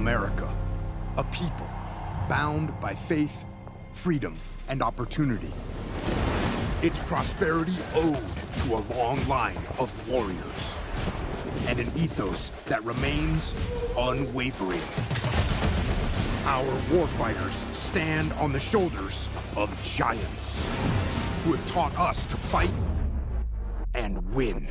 America, a people bound by faith, freedom, and opportunity. Its prosperity owed to a long line of warriors and an ethos that remains unwavering. Our warfighters stand on the shoulders of giants who have taught us to fight and win.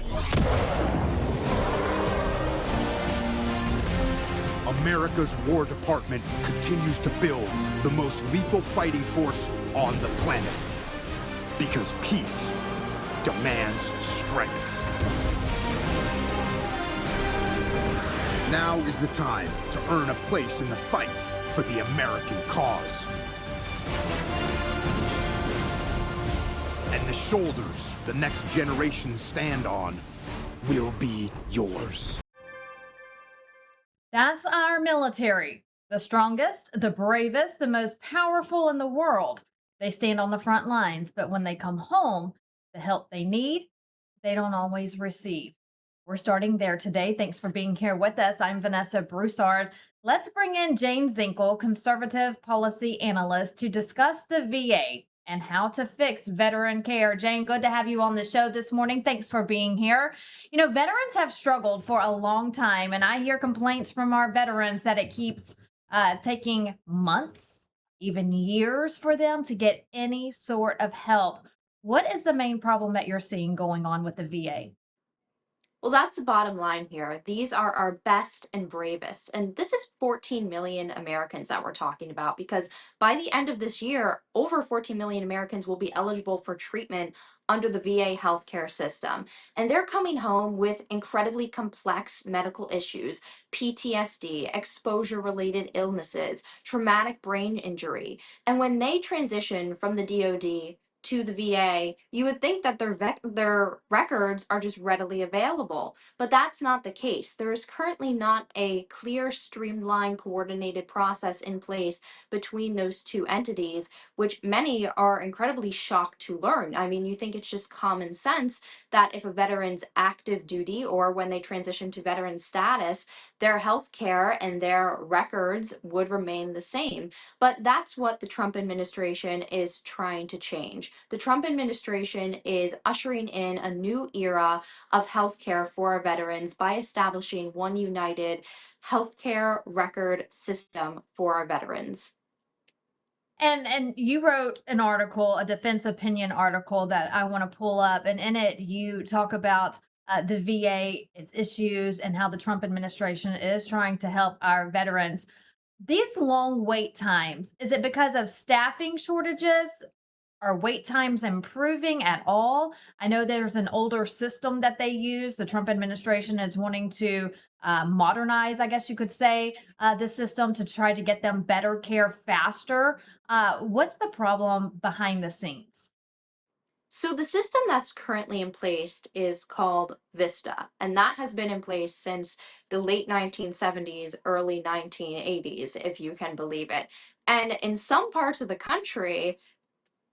America's War Department continues to build the most lethal fighting force on the planet. Because peace demands strength. Now is the time to earn a place in the fight for the American cause. And the shoulders the next generation stand on will be yours. That's our military. The strongest, the bravest, the most powerful in the world. They stand on the front lines, but when they come home, the help they need, they don't always receive. We're starting there today. Thanks for being here with us. I'm Vanessa Broussard. Let's bring in Jane Zinkel, conservative policy analyst, to discuss the VA and how to fix veteran care. Jane, good to have you on the show this morning. Thanks for being here. You know, veterans have struggled for a long time, and I hear complaints from our veterans that it keeps taking months, even years for them to get any sort of help. What is the main problem that you're seeing going on with the VA? Well, that's the bottom line here. These are our best and bravest. And this is 14 million Americans that we're talking about because by the end of this year, over 14 million Americans will be eligible for treatment under the VA healthcare system. And they're coming home with incredibly complex medical issues, PTSD, exposure related illnesses, traumatic brain injury. And when they transition from the DoD to the VA, you would think that their records are just readily available, but that's not the case. There is currently not a clear, streamlined, coordinated process in place between those two entities, which many are incredibly shocked to learn. I mean, you think it's just common sense that if a veteran's active duty or when they transition to veteran status, their health care and their records would remain the same. But that's what the Trump administration is trying to change. The Trump administration is ushering in a new era of healthcare for our veterans by establishing one united healthcare record system for our veterans. And you wrote an article, a defense opinion article that I want to pull up, and in it you talk about the VA, its issues, and how the Trump administration is trying to help our veterans. These long wait times, is it because of staffing shortages? Are wait times improving at all? I know there's an older system that they use. The Trump administration is wanting to modernize, I guess you could say, the system to try to get them better care faster. What's the problem behind the scenes? So the system that's currently in place is called Vista, and that has been in place since the late 1970s, early 1980s, if you can believe it. And in some parts of the country,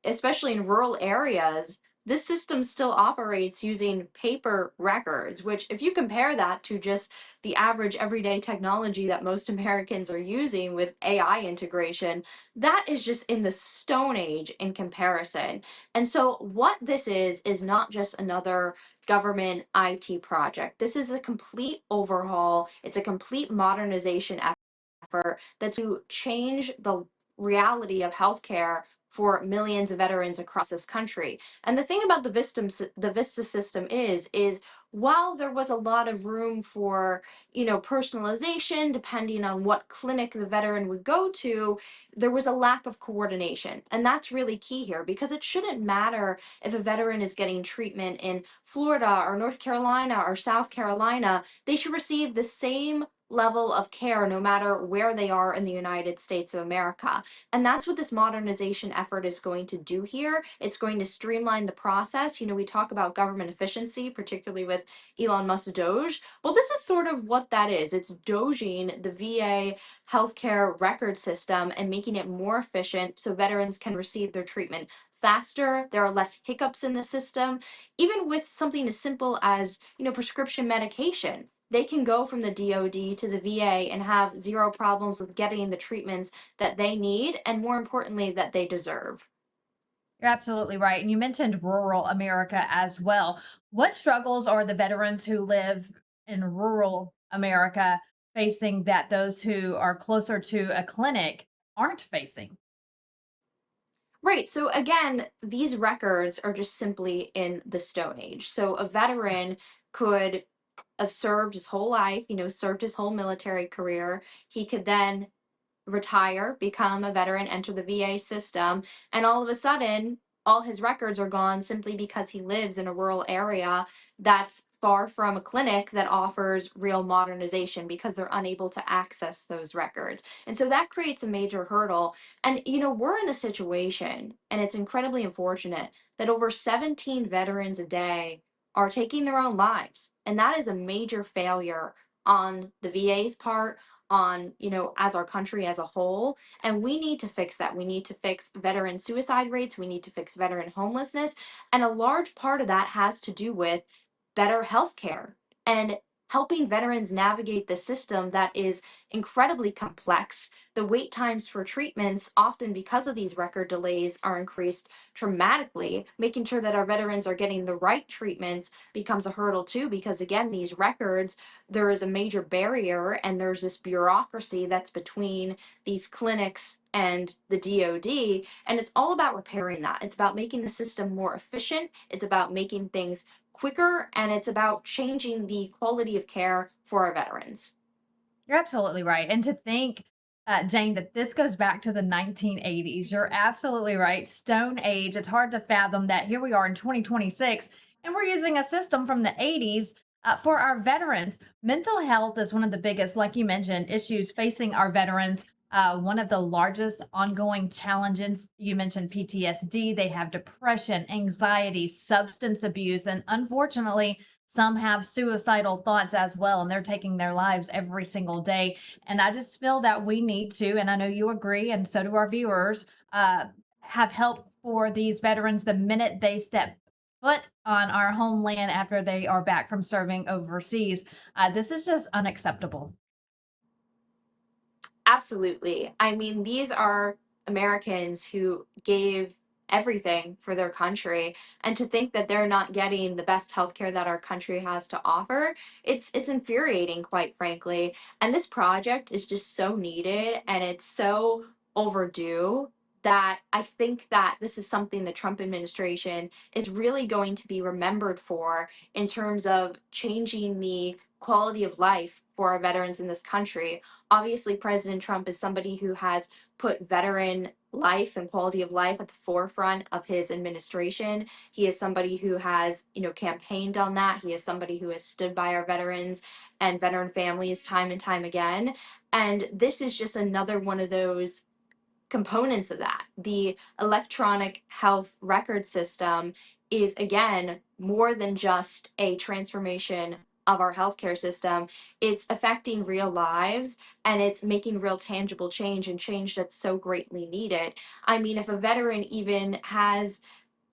especially in rural areas, this system still operates using paper records, which, if you compare that to just the average everyday technology that most Americans are using with AI integration, that is just in the Stone Age in comparison. And so, what this is not just another government IT project. This is a complete overhaul, it's a complete modernization effort that to change the reality of healthcare for millions of veterans across this country. And the thing about the Vista system is while there was a lot of room for, personalization depending on what clinic the veteran would go to, there was a lack of coordination. And that's really key here because it shouldn't matter if a veteran is getting treatment in Florida or North Carolina or South Carolina, they should receive the same level of care no matter where they are in the United States of America. And that's what this modernization effort is going to do here. It's going to streamline the process. We talk about government efficiency, particularly with Elon Musk's Doge. Well, this is sort of what that is. It's doging the VA healthcare record system and making it more efficient so veterans can receive their treatment faster. There are less hiccups in the system, even with something as simple as, prescription medication. they can go from the DoD to the VA and have zero problems with getting the treatments that they need and, more importantly, that they deserve. You're absolutely right. And you mentioned rural America as well. What struggles are the veterans who live in rural America facing that those who are closer to a clinic aren't facing? Right. So again, these records are just simply in the Stone Age. So a veteran could have served his whole life, served his whole military career. He could then retire, become a veteran, enter the VA system, and all of a sudden, all his records are gone simply because he lives in a rural area that's far from a clinic that offers real modernization because they're unable to access those records. And so that creates a major hurdle. And, we're in a situation, and it's incredibly unfortunate, that over 17 veterans a day are taking their own lives. And that is a major failure on the VA's part, on, as our country as a whole. And we need to fix that. We need to fix veteran suicide rates. We need to fix veteran homelessness. And a large part of that has to do with better health care and helping veterans navigate the system that is incredibly complex. The wait times for treatments, often because of these record delays, are increased dramatically. Making sure that our veterans are getting the right treatments becomes a hurdle too, because again, these records, there is a major barrier and there's this bureaucracy that's between these clinics and the DoD. And it's all about repairing that. It's about making the system more efficient. It's about making things quicker, and it's about changing the quality of care for our veterans. You're absolutely right. And to think, Jane, that this goes back to the 1980s. You're absolutely right. Stone Age. It's hard to fathom that here we are in 2026 and we're using a system from the 80s for our veterans. Mental health is one of the biggest, like you mentioned, issues facing our veterans. One of the largest ongoing challenges, you mentioned PTSD, they have depression, anxiety, substance abuse, and unfortunately, some have suicidal thoughts as well, and they're taking their lives every single day. And I just feel that we need to, and I know you agree, and so do our viewers, have help for these veterans the minute they step foot on our homeland after they are back from serving overseas. This is just unacceptable. Absolutely. I mean, these are Americans who gave everything for their country, and to think that they're not getting the best healthcare that our country has to offer, it's infuriating, quite frankly. And this project is just so needed and it's so overdue that I think that this is something the Trump administration is really going to be remembered for in terms of changing the quality of life for our veterans in this country. Obviously, President Trump is somebody who has put veteran life and quality of life at the forefront of his administration. He is somebody who has, campaigned on that. He is somebody who has stood by our veterans and veteran families time and time again. And this is just another one of those components of that. The electronic health record system is, again, more than just a transformation of our healthcare system. It's affecting real lives and it's making real tangible change, and change that's so greatly needed. I mean, if a veteran even has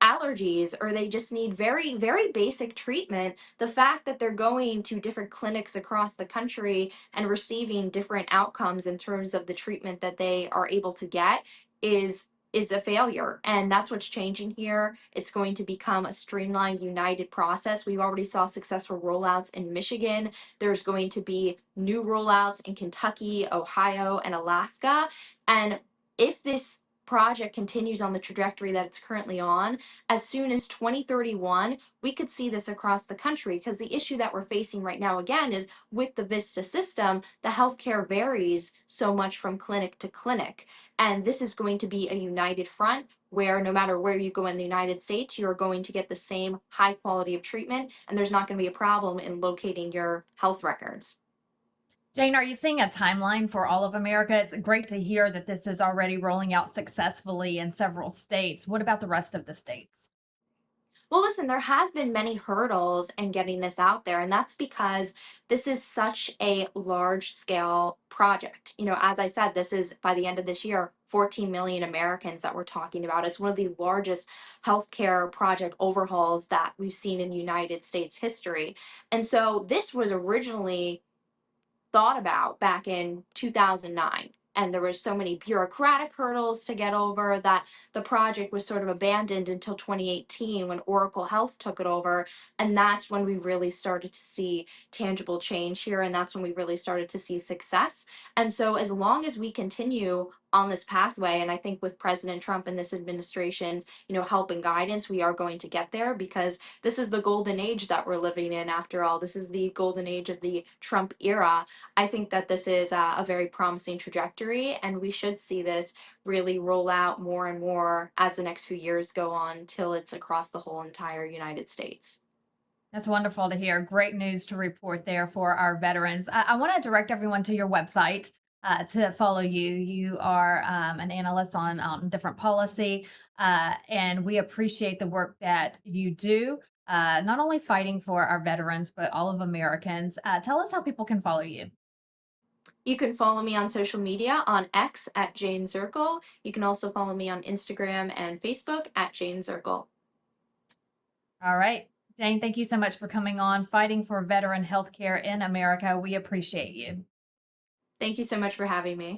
allergies or they just need very, very basic treatment, the fact that they're going to different clinics across the country and receiving different outcomes in terms of the treatment that they are able to get is a failure. And that's what's changing here. It's going to become a streamlined, united process. We've already saw successful rollouts in Michigan. There's going to be new rollouts in Kentucky, Ohio, and Alaska. And if this project continues on the trajectory that it's currently on, as soon as 2031, we could see this across the country, because the issue that we're facing right now, again, is with the VISTA system, the healthcare varies so much from clinic to clinic. And this is going to be a united front where no matter where you go in the United States, you're going to get the same high quality of treatment, and there's not going to be a problem in locating your health records. Jane, are you seeing a timeline for all of America? It's great to hear that this is already rolling out successfully in several states. What about the rest of the states? Well, listen, there has been many hurdles in getting this out there, and that's because this is such a large scale project. You know, as I said, this is by the end of this year, 14 million Americans that we're talking about. It's one of the largest healthcare project overhauls that we've seen in United States history. And so this was originally thought about back in 2009. And there were so many bureaucratic hurdles to get over that the project was sort of abandoned until 2018 when Oracle Health took it over. And that's when we really started to see tangible change here. And that's when we really started to see success. And so, as long as we continue on this pathway, and I think with President Trump and this administration's, help and guidance, we are going to get there because this is the golden age that we're living in after all. This is the golden age of the Trump era. I think that this is a very promising trajectory, and we should see this really roll out more and more as the next few years go on till it's across the whole entire United States. That's wonderful to hear. Great news to report there for our veterans. I want to direct everyone to your website to follow you. You are an analyst on different policy, and we appreciate the work that you do, not only fighting for our veterans, but all of Americans. Tell us how people can follow you. You can follow me on social media on X at Jane Zirkle. You can also follow me on Instagram and Facebook at Jane Zirkle. All right. Jane, thank you so much for coming on, fighting for veteran healthcare in America. We appreciate you. Thank you so much for having me.